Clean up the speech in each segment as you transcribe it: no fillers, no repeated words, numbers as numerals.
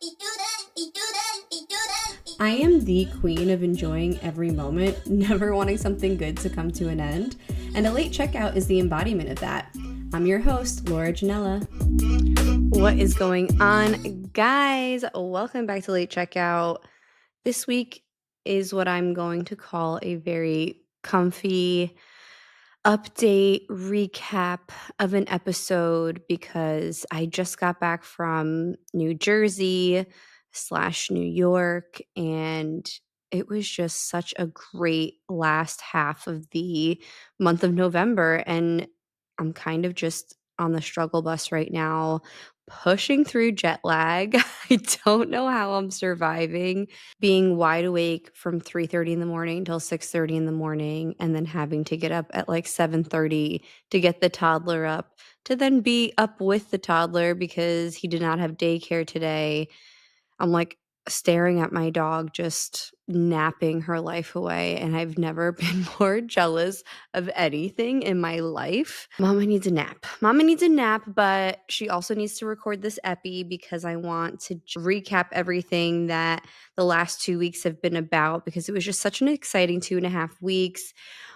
I am the queen of enjoying every moment, never wanting something good to come to an end, and a late checkout is the embodiment of that. I'm your host, Laura Janella. What is going on, guys? Welcome back to Late Checkout. This week is what I'm going to call a very comfy update recap of an episode because I just got back from New Jersey / New York, and it was just such a great last half of the month of November. And I'm kind of just on the struggle bus right now, pushing through jet lag. I don't know how I'm surviving being wide awake from 3:30 in the morning till 6:30 in the morning, and then having to get up at like 7:30 to get the toddler up, to then be up with the toddler because he did not have daycare today. I'm like staring at my dog just napping her life away, and I've never been more jealous of anything in my life. Mama needs a nap. Mama needs a nap, but she also needs to record this epi because I want to recap everything that the last 2 weeks have been about, because it was just such an exciting 2.5 weeks.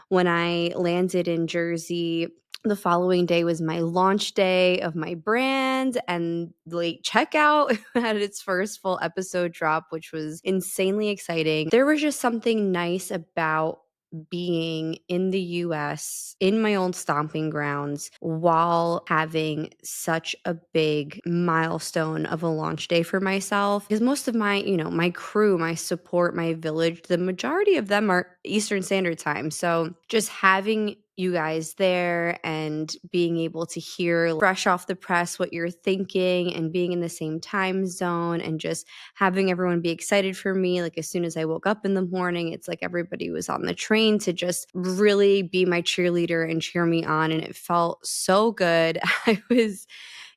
When I landed in Jersey, the following day was my launch day of my brand, and Late Checkout had its first full episode drop, which was insanely exciting. There was just something nice about being in the US, in my own stomping grounds, while having such a big milestone of a launch day for myself. Because most of my, my crew, my support, my village, the majority of them are Eastern Standard Time. So just having you guys there and being able to hear fresh off the press what you're thinking, and being in the same time zone, and just having everyone be excited for me. Like as soon as I woke up in the morning, it's like everybody was on the train to just really be my cheerleader and cheer me on. And it felt so good. I was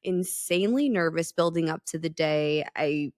insanely nervous building up to the day. I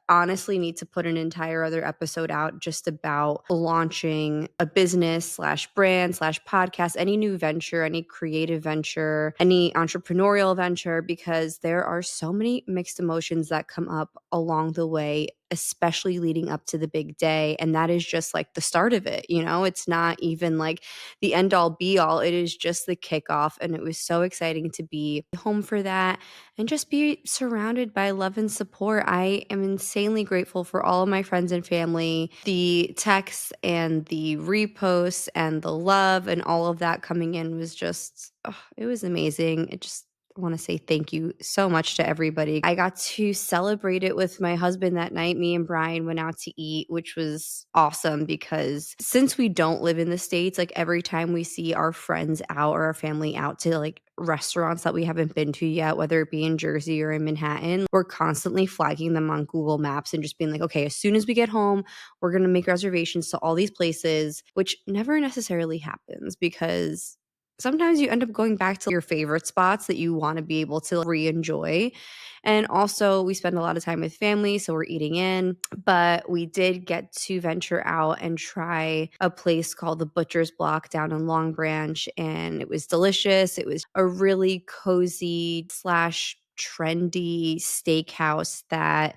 honestly need to put an entire other episode out just about launching a business / brand / podcast, any new venture, any creative venture, any entrepreneurial venture, because there are so many mixed emotions that come up along the way, especially leading up to the big day. And that is just like the start of it. It's not even like the end all be all. It is just the kickoff. And it was so exciting to be home for that and just be surrounded by love and support. I am insanely grateful for all of my friends and family, the texts and the reposts and the love and all of that coming in was just, it was amazing. I want to say thank you so much to everybody. I got to celebrate it with my husband that night. Me and Brian went out to eat, which was awesome because since we don't live in the States, like every time we see our friends out or our family out to like restaurants that we haven't been to yet, whether it be in Jersey or in Manhattan, we're constantly flagging them on Google Maps and just being like, okay, as soon as we get home, we're going to make reservations to all these places, which never necessarily happens because sometimes you end up going back to your favorite spots that you want to be able to re-enjoy. And also we spend a lot of time with family, so we're eating in, but we did get to venture out and try a place called the Butcher's Block down in Long Branch, and it was delicious. It was a really cozy / trendy steakhouse that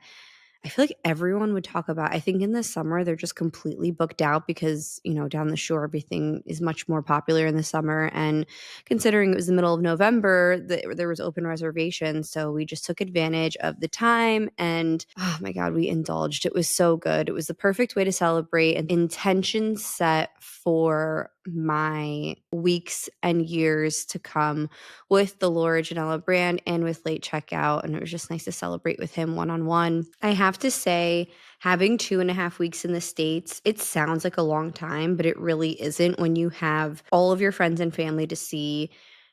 I feel like everyone would talk about. I think in the summer, they're just completely booked out because, down the shore, everything is much more popular in the summer. And considering it was the middle of November, there was open reservations. So we just took advantage of the time. And oh my God, we indulged. It was so good. It was the perfect way to celebrate, and intentions set for my weeks and years to come with the Laura Janella brand and with Late Checkout. And it was just nice to celebrate with him one-on-one. I have to say, having 2.5 weeks in the States, it sounds like a long time, but it really isn't when you have all of your friends and family to see.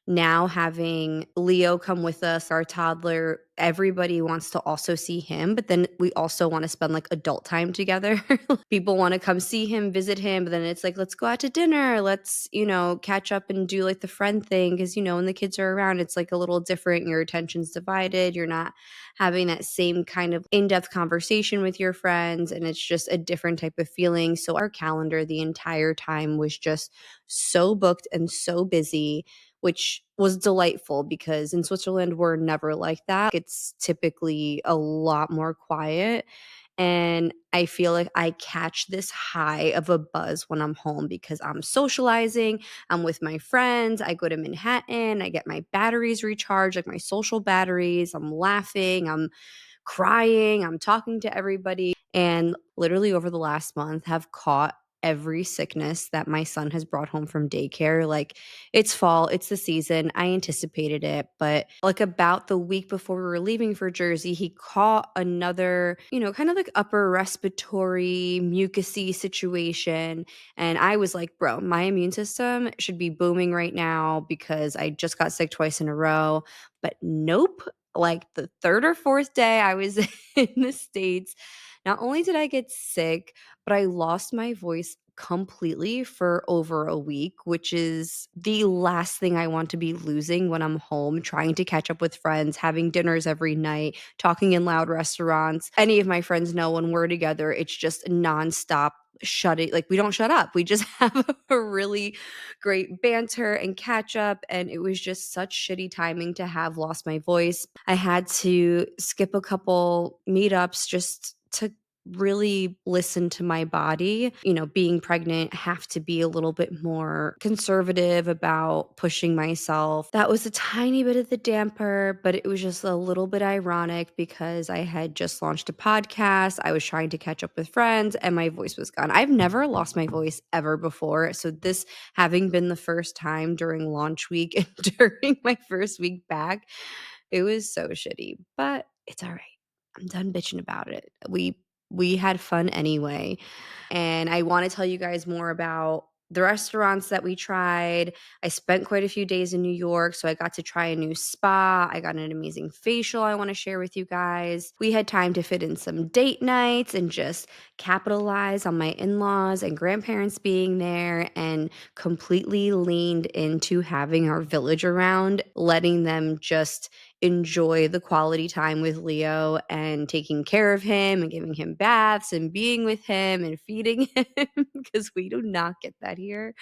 Now having Leo come with us, our toddler, everybody wants to also see him, but then we also want to spend like adult time together. People want to come see him, visit him, but then it's like, let's go out to dinner. Let's, catch up and do like the friend thing. Because, when the kids are around, it's like a little different. Your attention's divided. You're not having that same kind of in-depth conversation with your friends, and it's just a different type of feeling. So our calendar the entire time was just so booked and so busy. which was delightful because in Switzerland, we're never like that. It's typically a lot more quiet. And I feel like I catch this high of a buzz when I'm home because I'm socializing, I'm with my friends, I go to Manhattan, I get my batteries recharged, like my social batteries, I'm laughing, I'm crying, I'm talking to everybody, and literally over the last month have caught every sickness that my son has brought home from daycare. Like, it's fall, it's the season. I anticipated it, but like about the week before we were leaving for Jersey, he caught another, kind of like upper respiratory mucusy situation. And I was like, bro, my immune system should be booming right now because I just got sick twice in a row. But nope, like the third or fourth day I was in the States, not only did I get sick, but I lost my voice completely for over a week, which is the last thing I want to be losing when I'm home, trying to catch up with friends, having dinners every night, talking in loud restaurants. Any of my friends know when we're together, it's just nonstop shutting. Like, we don't shut up. We just have a really great banter and catch up. And it was just such shitty timing to have lost my voice. I had to skip a couple meetups just to really listen to my body. Being pregnant, have to be a little bit more conservative about pushing myself. That was a tiny bit of the damper, but it was just a little bit ironic because I had just launched a podcast. I was trying to catch up with friends and my voice was gone. I've never lost my voice ever before. So this having been the first time during launch week and during my first week back, it was so shitty, but it's all right. I'm done bitching about it. We had fun anyway. And I want to tell you guys more about the restaurants that we tried. I spent quite a few days in New York, so I got to try a new spa. I got an amazing facial I want to share with you guys. We had time to fit in some date nights and just capitalize on my in-laws and grandparents being there, and completely leaned into having our village around, letting them just enjoy the quality time with Leo and taking care of him and giving him baths and being with him and feeding him because we do not get that here.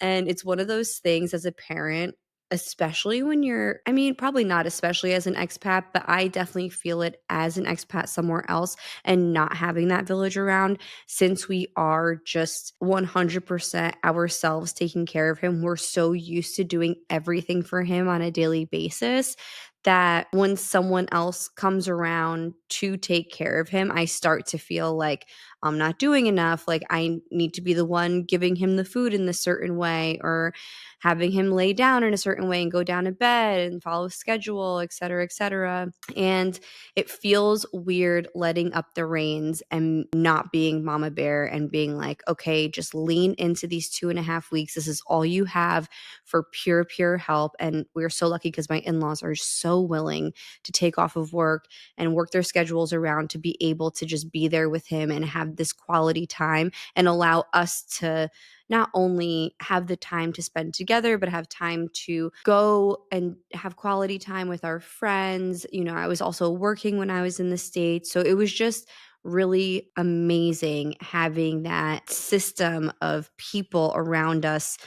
And it's one of those things as a parent, especially when I mean, probably not especially as an expat, but I definitely feel it as an expat somewhere else and not having that village around. Since we are just 100% ourselves taking care of him, we're so used to doing everything for him on a daily basis that when someone else comes around to take care of him, I start to feel like I'm not doing enough. Like, I need to be the one giving him the food in this certain way, or having him lay down in a certain way and go down to bed and follow schedule, et cetera, et cetera. And it feels weird letting up the reins and not being mama bear and being like, okay, just lean into these 2.5 weeks. This is all you have for pure help. And we're so lucky because my in-laws are so willing to take off of work and work their schedules around to be able to just be there with him and have this quality time and allow us to not only have the time to spend together, but have time to go and have quality time with our friends. I was also working when I was in the States. So it was just really amazing having that system of people around us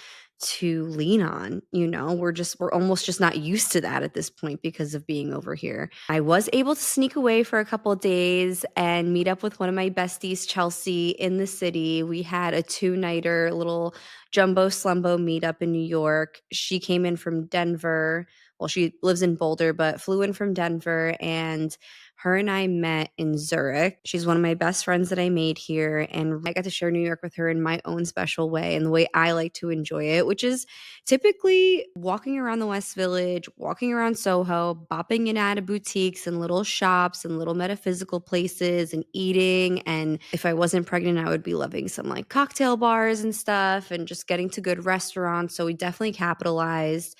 to lean on. We're almost just not used to that at this point because of being over here. I was able to sneak away for a couple of days and meet up with one of my besties, Chelsea, in the city. We had a 2-nighter little jumbo slumbo meetup in New York. She came in from Denver. Well, she lives in Boulder, but flew in from Denver, and her and I met in Zurich. She's one of my best friends that I made here, and I got to share New York with her in my own special way and the way I like to enjoy it, which is typically walking around the West Village, walking around Soho, bopping in out of boutiques and little shops and little metaphysical places and eating. And if I wasn't pregnant, I would be loving some like cocktail bars and stuff and just getting to good restaurants. So we definitely capitalized.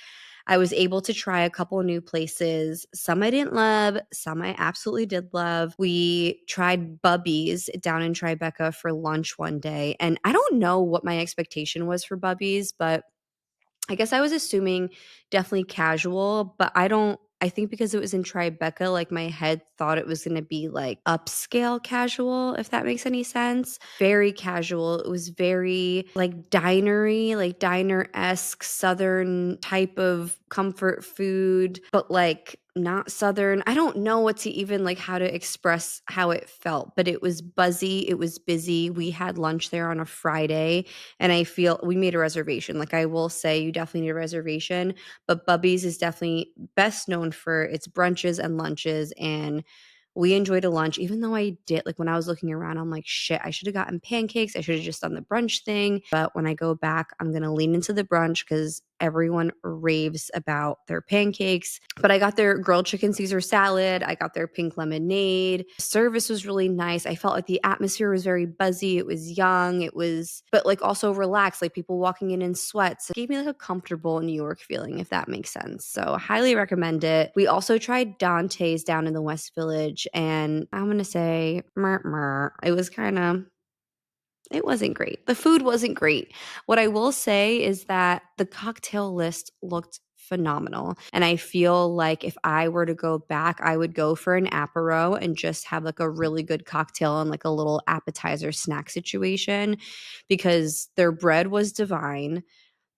I was able to try a couple new places. Some I didn't love, some I absolutely did love. We tried Bubby's down in Tribeca for lunch one day. And I don't know what my expectation was for Bubby's, but I guess I was assuming definitely casual, but I don't I think because it was in Tribeca, like my head thought it was gonna be like upscale casual, if that makes any sense. Very casual. It was very like dinery, like diner-esque southern type of comfort food, but like not southern. I don't know what to even like how to express how it felt, but it was buzzy, it was busy. We had lunch there on a Friday, and I feel we made a reservation. Like I will say you definitely need a reservation, but Bubby's is definitely best known for its brunches and lunches, and we enjoyed a lunch. Even though I did, like, when I was looking around, I'm like, shit, I should have gotten pancakes. I should have just done the brunch thing. But when I go back, I'm going to lean into the brunch because everyone raves about their pancakes. But I got their grilled chicken Caesar salad. I got their pink lemonade. Service was really nice. I felt like the atmosphere was very buzzy. It was young. It was, but like also relaxed, like people walking in sweats. It gave me like a comfortable New York feeling, if that makes sense. So highly recommend it. We also tried Dante's down in the West Village, and I'm going to say, it was kind of, it wasn't great. The food wasn't great. What I will say is that the cocktail list looked phenomenal. And I feel like if I were to go back, I would go for an apero and just have like a really good cocktail and like a little appetizer snack situation, because their bread was divine.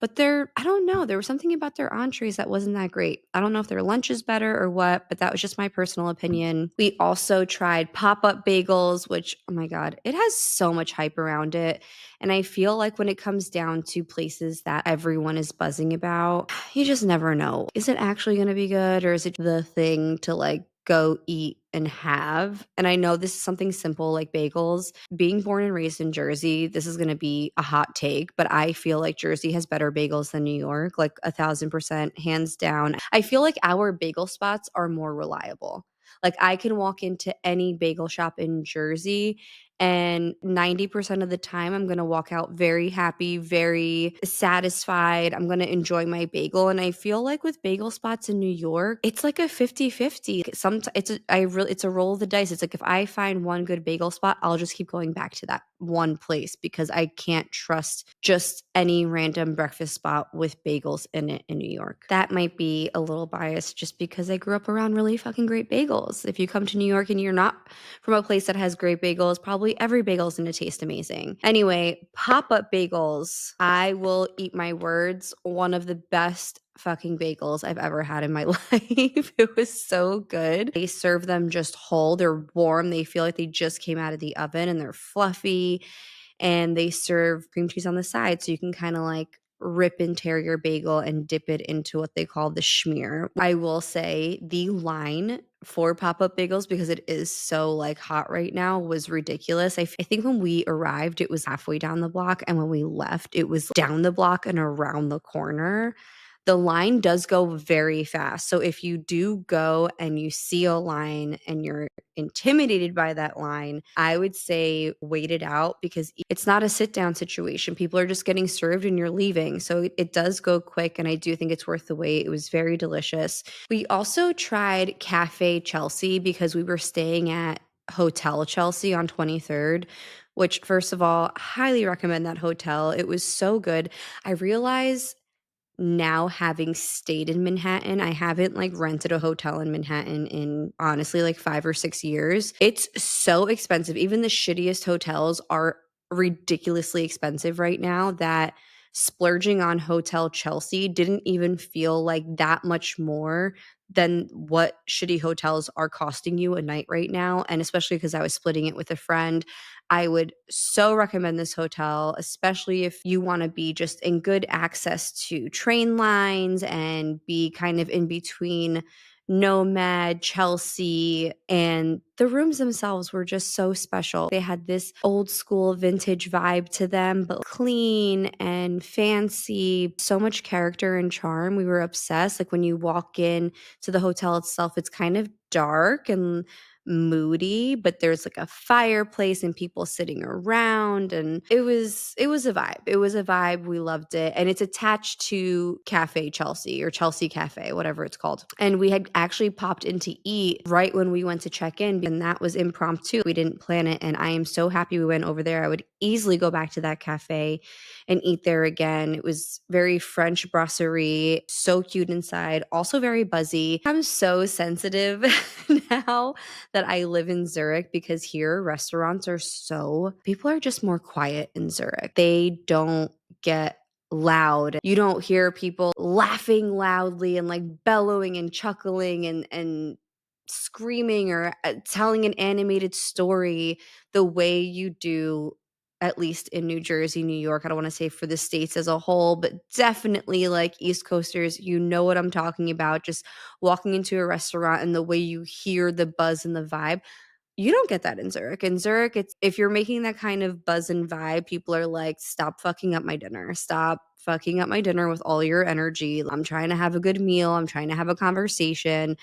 But I don't know, there was something about their entrees that wasn't that great. I don't know if their lunch is better or what, but that was just my personal opinion. We also tried pop-up bagels, which, oh my God, it has so much hype around it. And I feel like when it comes down to places that everyone is buzzing about, you just never know. Is it actually going to be good, or is it the thing to like go eat and have? And I know this is something simple like bagels. Being born and raised in Jersey, this is going to be a hot take, but I feel like Jersey has better bagels than New York, like 1,000%, hands down. I feel like our bagel spots are more reliable. Like I can walk into any bagel shop in Jersey, and 90% of the time, I'm going to walk out very happy, very satisfied. I'm going to enjoy my bagel. And I feel like with bagel spots in New York, it's like a 50-50. It's a roll of the dice. It's like if I find one good bagel spot, I'll just keep going back to that one place because I can't trust just any random breakfast spot with bagels in it in New York. That might be a little biased just because I grew up around really fucking great bagels. If you come to New York and you're not from a place that has great bagels, probably every bagel is going to taste amazing. Anyway, pop-up bagels. I will eat my words. One of the best fucking bagels I've ever had in my life. It was so good. They serve them just whole. They're warm. They feel like they just came out of the oven, and they're fluffy. And they serve cream cheese on the side, so you can kind of like rip and tear your bagel and dip it into what they call the schmear. I will say the line for pop-up bagels, because it is so like hot right now, was ridiculous. I think when we arrived, it was halfway down the block, and when we left, it was down the block and around the corner. The line does go very fast. So if you do go and you see a line and you're intimidated by that line, I would say wait it out, because it's not a sit down situation. People are just getting served and you're leaving. So it does go quick, and I do think it's worth the wait. It was very delicious. We also tried Cafe Chelsea because we were staying at Hotel Chelsea on 23rd, which, first of all, highly recommend that hotel. It was so good. I realize now, having stayed in Manhattan, I haven't like rented a hotel in Manhattan in honestly like 5 or 6 years. It's so expensive. Even the shittiest hotels are ridiculously expensive right now, that splurging on Hotel Chelsea didn't even feel like that much more than what shitty hotels are costing you a night right now. And especially because I was splitting it with a friend, I would so recommend this hotel, especially if you want to be just in good access to train lines and be kind of in between Nomad, Chelsea, and the rooms themselves were just so special. They had this old school vintage vibe to them, but clean and fancy, so much character and charm. We were obsessed. Like when you walk in to the hotel itself, it's kind of dark and moody, but there's like a fireplace and people sitting around, and it was a vibe. It was a vibe. We loved it. And it's attached to Cafe Chelsea or Chelsea Cafe, whatever it's called. And we had actually popped in to eat right when we went to check in, and that was impromptu. We didn't plan it, and I am so happy we went over there. I would easily go back to that cafe and eat there again. It was very French brasserie, so cute inside, also very buzzy. I'm so sensitive now that I live in Zurich, because here restaurants are people are just more quiet in Zurich. They don't get loud. You don't hear people laughing loudly and like bellowing and chuckling and screaming or telling an animated story the way you do, at least in New Jersey, New York. I don't want to say for the states as a whole, but definitely like East Coasters, you know what I'm talking about. Just walking into a restaurant and the way you hear the buzz and the vibe. You don't get that in Zurich. In Zurich, it's if you're making that kind of buzz and vibe, people are like, stop fucking up my dinner. Stop fucking up my dinner with all your energy. I'm trying to have a good meal. I'm trying to have a conversation.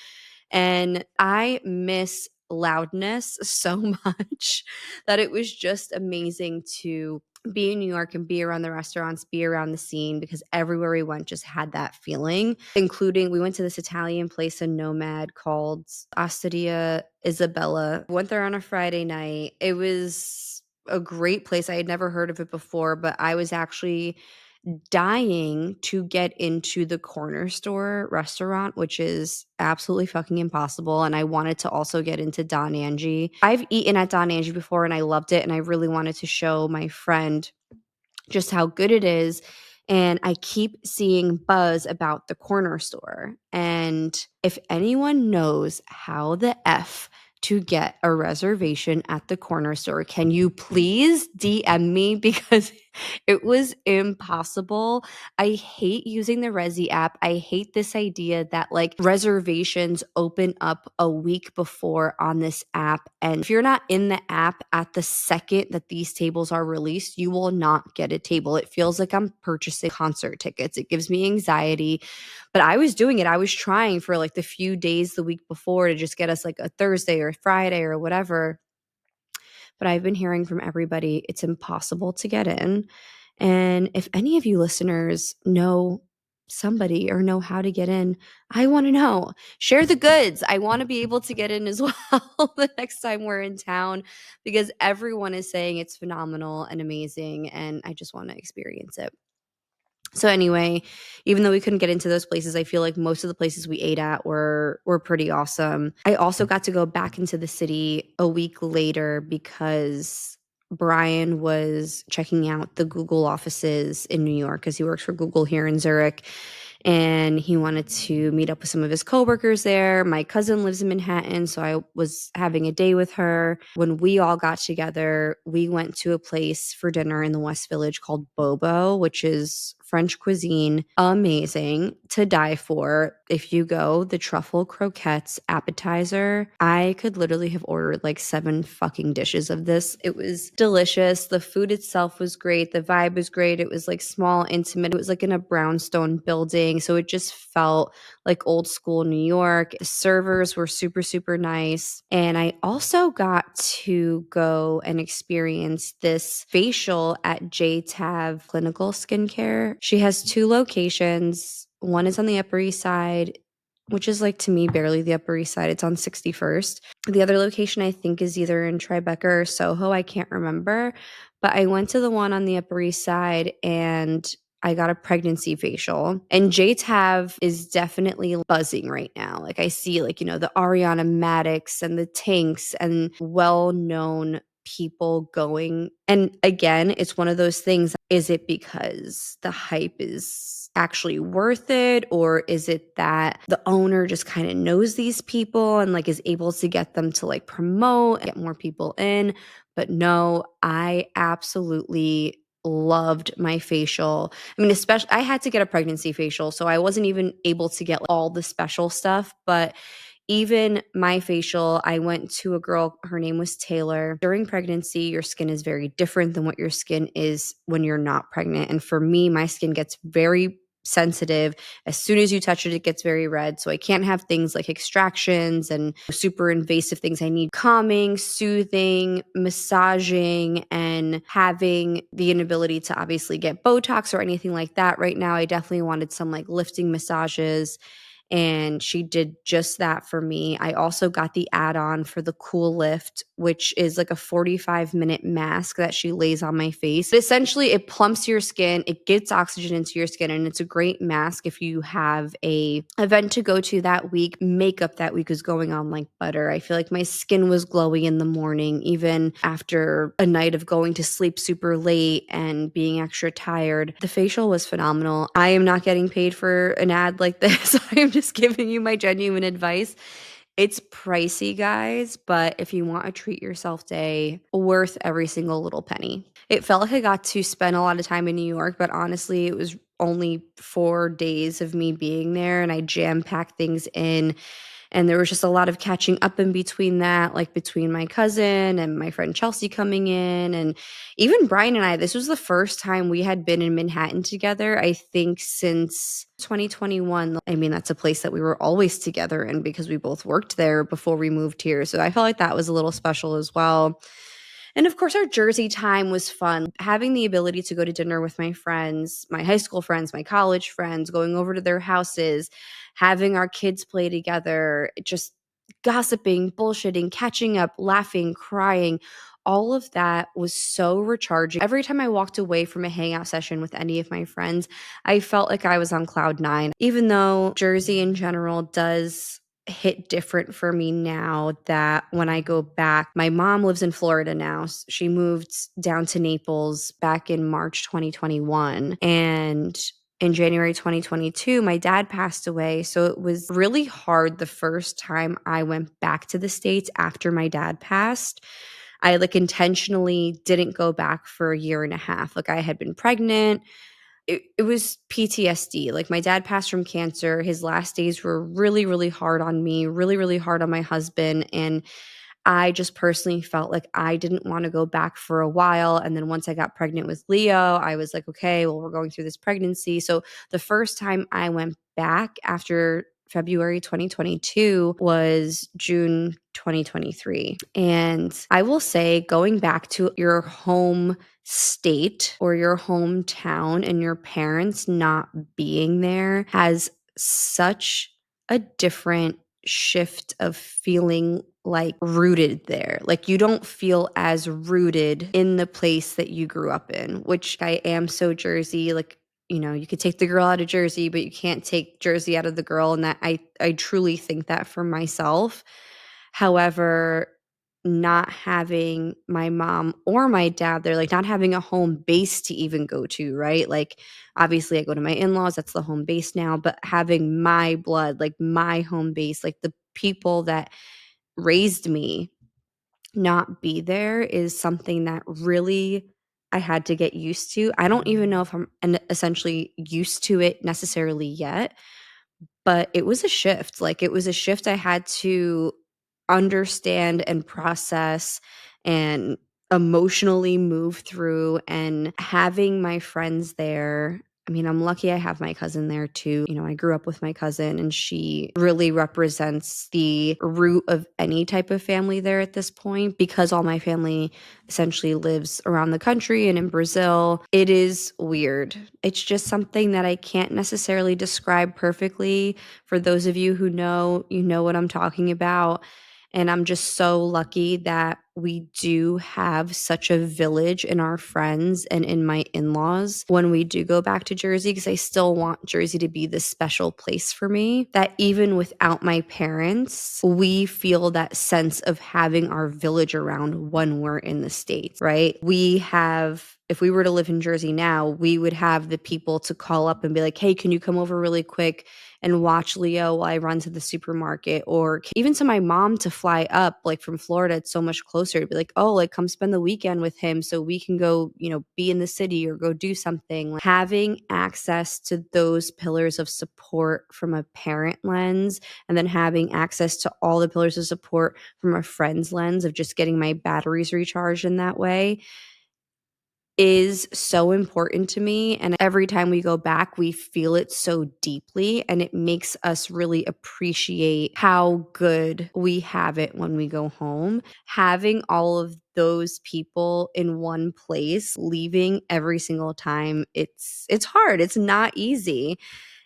And I miss loudness so much that it was just amazing to be in New York and be around the restaurants, be around the scene, because everywhere we went just had that feeling, including we went to this Italian place in Nomad called Osteria Isabella. Went there on a Friday night. It was a great place. I had never heard of it before, but I was actually dying to get into the corner store restaurant, which is absolutely fucking impossible. And I wanted to also get into Don Angie. I've eaten at Don Angie before and I loved it. And I really wanted to show my friend just how good it is. And I keep seeing buzz about the corner store. And if anyone knows how the F to get a reservation at the corner store, can you please DM me? Because it was impossible. I hate using the Resi app. I hate this idea that like reservations open up a week before on this app. And if you're not in the app at the second that these tables are released, you will not get a table. It feels like I'm purchasing concert tickets. It gives me anxiety. But I was doing it. I was trying for like the few days the week before to just get us like a Thursday or Friday or whatever. But I've been hearing from everybody it's impossible to get in. And if any of you listeners know somebody or know how to get in, I want to know. Share the goods. I want to be able to get in as well the next time we're in town, because everyone is saying it's phenomenal and amazing, and I just want to experience it. So anyway, even though we couldn't get into those places, I feel like most of the places we ate at were pretty awesome. I also got to go back into the city a week later because Brian was checking out the Google offices in New York, because he works for Google here in Zurich. And he wanted to meet up with some of his coworkers there. My cousin lives in Manhattan, so I was having a day with her. When we all got together, we went to a place for dinner in the West Village called Bobo, which is French cuisine, amazing to die for. If you go, the truffle croquettes appetizer, I could literally have ordered like 7 fucking dishes of this. It was delicious. The food itself was great. The vibe was great. It was like small, intimate. It was like in a brownstone building, so it just felt like old school New York. The servers were super, super nice. And I also got to go and experience this facial at JTAV Clinical Skincare. She has 2 locations. One is on the Upper East Side, which is like to me barely the Upper East Side. It's on 61st. The other location I think is either in Tribeca or Soho. I can't remember. But I went to the one on the Upper East Side and I got a pregnancy facial. And JTAV is definitely buzzing right now. Like I see like, the Ariana Maddox and the Tanks and well-known people going. And again, it's one of those things. Is it because the hype is actually worth it? Or is it that the owner just kind of knows these people and like is able to get them to like promote, get more people in? But no, I absolutely loved my facial. I mean, especially I had to get a pregnancy facial, so I wasn't even able to get all the special stuff, but even my facial, I went to a girl, her name was Taylor. During pregnancy, your skin is very different than what your skin is when you're not pregnant. And for me, my skin gets very sensitive. As soon as you touch it, it gets very red. So I can't have things like extractions and super invasive things. I need calming, soothing, massaging, and having the inability to obviously get Botox or anything like that. Right now, I definitely wanted some like lifting massages, and she did just that for me. I also got the add-on for the Cool Lift, which is like a 45-minute mask that she lays on my face. But essentially, it plumps your skin, it gets oxygen into your skin, and it's a great mask if you have a event to go to that week. Makeup that week is going on like butter. I feel like my skin was glowy in the morning, even after a night of going to sleep super late and being extra tired. The facial was phenomenal. I am not getting paid for an ad like this. I am just giving you my genuine advice. It's pricey, guys, but if you want a treat yourself day, worth every single little penny. It felt like I got to spend a lot of time in New York, but honestly, it was only 4 days of me being there, and I jam-packed things in. And there was just a lot of catching up in between that, like between my cousin and my friend Chelsea coming in. And even Brian and I, this was the first time we had been in Manhattan together, I think, since 2021. I mean, that's a place that we were always together in because we both worked there before we moved here. So I felt like that was a little special as well. And of course, our Jersey time was fun. Having the ability to go to dinner with my friends, my high school friends, my college friends, going over to their houses, having our kids play together, just gossiping, bullshitting, catching up, laughing, crying. All of that was so recharging. Every time I walked away from a hangout session with any of my friends, I felt like I was on cloud nine. Even though Jersey in general does hit different for me now that when I go back, my mom lives in Florida now. She moved down to Naples back in March 2021. And in January 2022, my dad passed away. So it was really hard the first time I went back to the States after my dad passed. I like intentionally didn't go back for a year and a half. Like I had been pregnant. It was PTSD. Like my dad passed from cancer. His last days were really, really hard on me, really, really hard on my husband. And I just personally felt like I didn't want to go back for a while. And then once I got pregnant with Leo, I was like, okay, well, we're going through this pregnancy. So the first time I went back after February 2022 was June 2023. And I will say, going back to your home state or your hometown and your parents not being there has such a different shift of feeling like rooted there. Like you don't feel as rooted in the place that you grew up in, which I am so Jersey. Like, you know, you could take the girl out of Jersey, but you can't take Jersey out of the girl. And that I truly think that for myself. However, not having my mom or my dad there, like not having a home base to even go to, right? Like obviously I go to my in-laws, that's the home base now, but having my blood, like my home base, like the people that raised me not be there is something that really I had to get used to. I don't even know if I'm essentially used to it necessarily yet, but it was a shift. Like it was a shift I had to understand and process and emotionally move through. And having my friends there, I mean, I'm lucky I have my cousin there too. You know, I grew up with my cousin and she really represents the root of any type of family there at this point because all my family essentially lives around the country and in Brazil. It is weird. It's just something that I can't necessarily describe perfectly. For those of you who know, you know what I'm talking about. And I'm just so lucky that we do have such a village in our friends and in my in-laws when we do go back to Jersey, because I still want Jersey to be this special place for me, that even without my parents, we feel that sense of having our village around when we're in the States, right? We have, if we were to live in Jersey now, we would have the people to call up and be like, hey, can you come over really quick and watch Leo while I run to the supermarket? Or even to my mom to fly up, like from Florida, it's so much closer to be like, oh, like come spend the weekend with him so we can go, you know, be in the city or go do something. Like, having access to those pillars of support from a parent lens, and then having access to all the pillars of support from a friend's lens of just getting my batteries recharged in that way, is so important to me. And every time we go back, we feel it so deeply. And it makes us really appreciate how good we have it when we go home. Having all of those people in one place, leaving every single time, it's hard. It's not easy.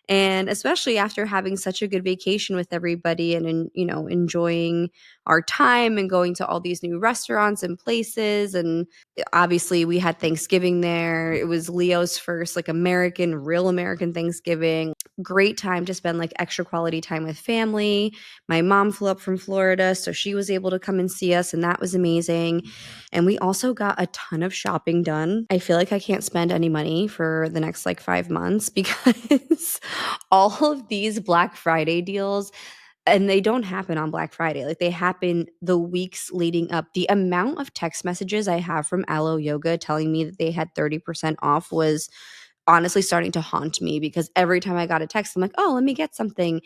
And especially after having such a good vacation with everybody and enjoying our time and going to all these new restaurants and places. And obviously we had Thanksgiving there. It was Leo's first like real American Thanksgiving. Great time to spend like extra quality time with family. My mom flew up from Florida, so she was able to come and see us, and that was amazing. And we also got a ton of shopping done. I feel like I can't spend any money for the next like 5 months because all of these Black Friday deals, and they don't happen on Black Friday. Like, they happen the weeks leading up. The amount of text messages I have from Alo Yoga telling me that they had 30% off was honestly starting to haunt me, because every time I got a text, I'm like, oh, let me get something.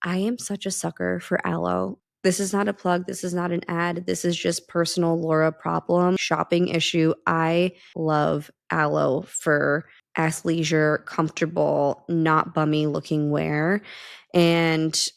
I am such a sucker for Aloe. This is not a plug. This is not an ad. This is just personal Laura problem, shopping issue. I love Aloe for athleisure, comfortable, not bummy looking wear. And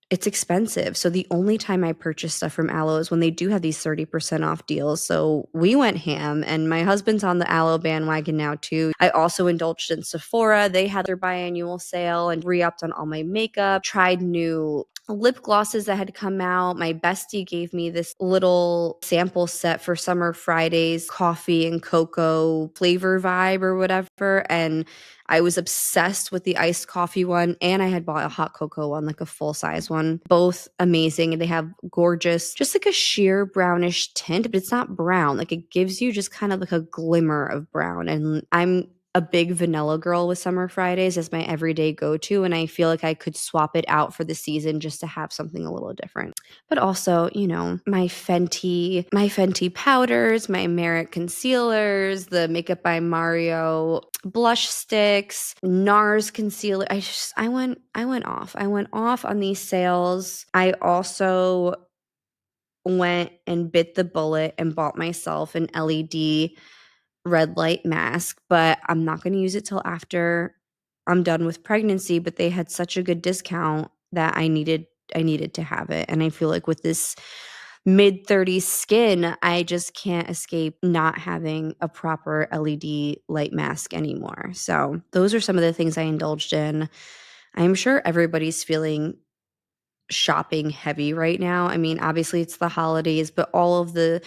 it's expensive. So the only time I purchase stuff from Aloe is when they do have these 30% off deals. So we went ham, and my husband's on the Aloe bandwagon now too. I also indulged in Sephora. They had their biannual sale and re-upped on all my makeup, tried new lip glosses that had come out. My bestie gave me this little sample set for Summer Fridays coffee and cocoa flavor vibe or whatever. And I was obsessed with the iced coffee one, and I had bought a hot cocoa one, like a full size one. Both amazing. And they have gorgeous, just like a sheer brownish tint, but it's not brown. Like, it gives you just kind of like a glimmer of brown. And I'm a big vanilla girl with Summer Fridays as my everyday go-to, and I feel like I could swap it out for the season just to have something a little different. But also, my Fenty powders, my Merit concealers, the Makeup by Mario blush sticks, NARS concealer. I went off. I went off on these sales. I also went and bit the bullet and bought myself an LED red light mask, but I'm not going to use it till after I'm done with pregnancy. But they had such a good discount that I needed to have it. And I feel like with this mid 30s skin, I just can't escape not having a proper LED light mask anymore. So those are some of the things I indulged in. I'm sure everybody's feeling shopping heavy right now. I mean, obviously it's the holidays, but all of the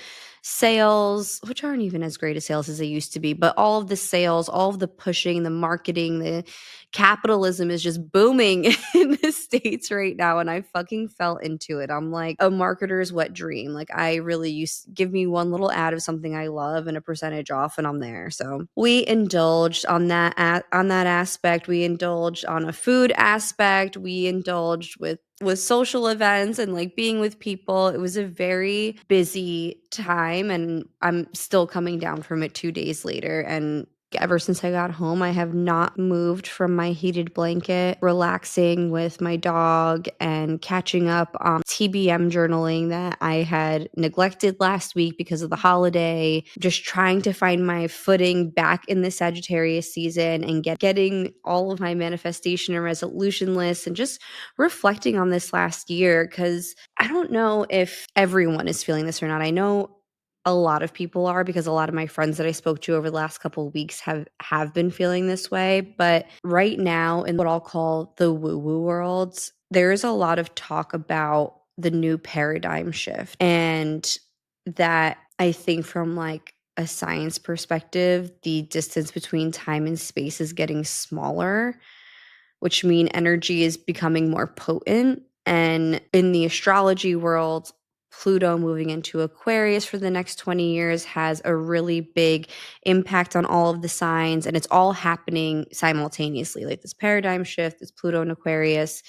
sales, which aren't even as great a sales as they used to be, but all of the sales, all of the pushing, the marketing, the capitalism is just booming in the States right now. And I fucking fell into it. I'm like a marketer's wet dream. Like, I really give me one little ad of something I love and a percentage off, and I'm there. So we indulged on that aspect. We indulged on a food aspect. We indulged with social events and like being with people. It was a very busy time, and I'm still coming down from it 2 days later. And ever since I got home, I have not moved from my heated blanket, relaxing with my dog and catching up on TBM journaling that I had neglected last week because of the holiday. Just trying to find my footing back in the Sagittarius season and getting all of my manifestation and resolution lists, and just reflecting on this last year, because I don't know if everyone is feeling this or not. I know a lot of people are, because a lot of my friends that I spoke to over the last couple of weeks have been feeling this way. But right now, in what I'll call the woo-woo world, there is a lot of talk about the new paradigm shift. And that, I think, from like a science perspective, the distance between time and space is getting smaller, which mean energy is becoming more potent. And in the astrology world, Pluto moving into Aquarius for the next 20 years has a really big impact on all of the signs, and it's all happening simultaneously. Like, this paradigm shift, this Pluto in Aquarius.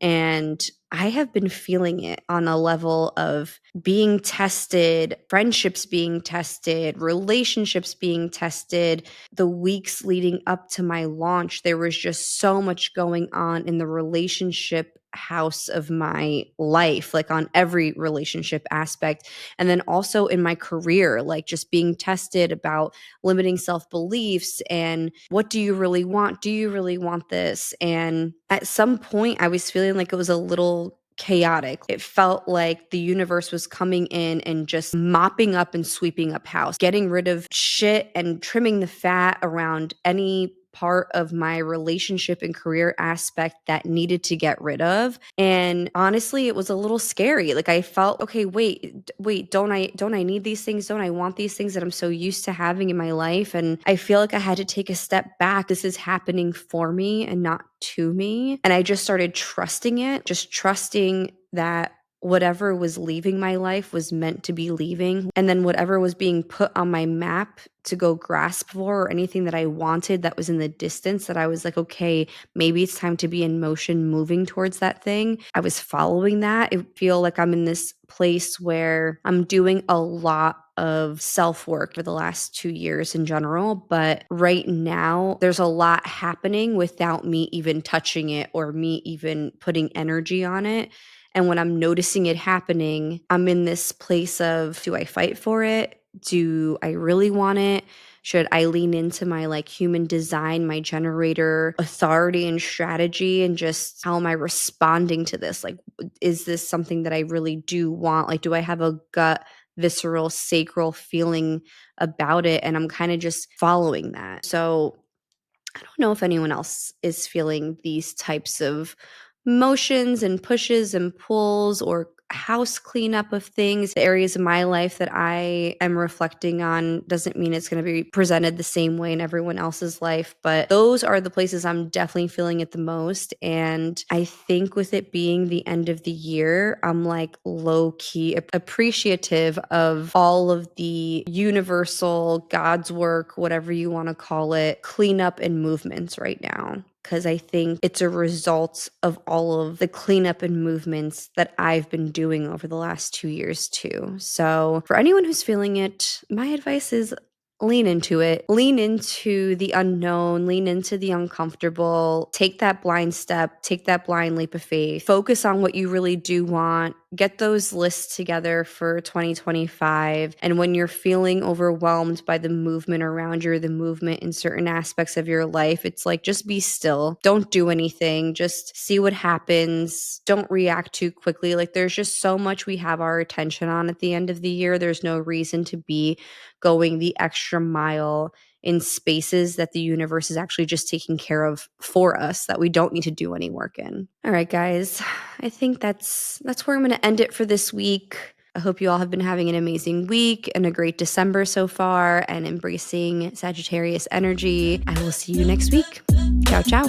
And I have been feeling it on a level of being tested, friendships being tested, relationships being tested. The weeks leading up to my launch, there was just so much going on in the relationship house of my life, like on every relationship aspect. And then also in my career, like just being tested about limiting self-beliefs and what do you really want? Do you really want this? And at some point I was feeling like it was a little chaotic. It felt like the universe was coming in and just mopping up and sweeping up house, getting rid of shit and trimming the fat around any part of my relationship and career aspect that needed to get rid of. And honestly, it was a little scary. Like I felt, okay, wait, don't I need these things? Don't I want these things that I'm so used to having in my life? And I feel like I had to take a step back. This is happening for me and not to me. And I just started trusting it, just trusting that whatever was leaving my life was meant to be leaving. And then whatever was being put on my map to go grasp for, or anything that I wanted that was in the distance, that I was like, okay, maybe it's time to be in motion moving towards that thing. I was following that. I feel like I'm in this place where I'm doing a lot of self-work for the last 2 years in general, but right now there's a lot happening without me even touching it or me even putting energy on it. And when I'm noticing it happening, I'm in this place of, do I fight for it? Do I really want it? Should I lean into my like human design, my generator authority and strategy, and just how am I responding to this? Like, is this something that I really do want? Like, do I have a gut, visceral, sacral feeling about it? And I'm kind of just following that. So I don't know if anyone else is feeling these types of motions and pushes and pulls or house cleanup of things. The areas of my life that I am reflecting on doesn't mean it's going to be presented the same way in everyone else's life, but those are the places I'm definitely feeling it the most. And I think with it being the end of the year, I'm like low key appreciative of all of the universal God's work, whatever you want to call it, cleanup and movements right now. Because I think it's a result of all of the cleanup and movements that I've been doing over the last 2 years too. So for anyone who's feeling it, my advice is lean into it. Lean into the unknown, lean into the uncomfortable, take that blind step, take that blind leap of faith, focus on what you really do want, get those lists together for 2025. And when you're feeling overwhelmed by the movement around you or the movement in certain aspects of your life, it's like, just be still. Don't do anything. Just see what happens. Don't react too quickly. Like there's just so much we have our attention on at the end of the year. There's no reason to be going the extra mile in spaces that the universe is actually just taking care of for us, that we don't need to do any work in. All right, guys, I think that's where I'm going to end it for this week. I hope you all have been having an amazing week and a great December so far and embracing Sagittarius energy. I will see you next week. Ciao, ciao.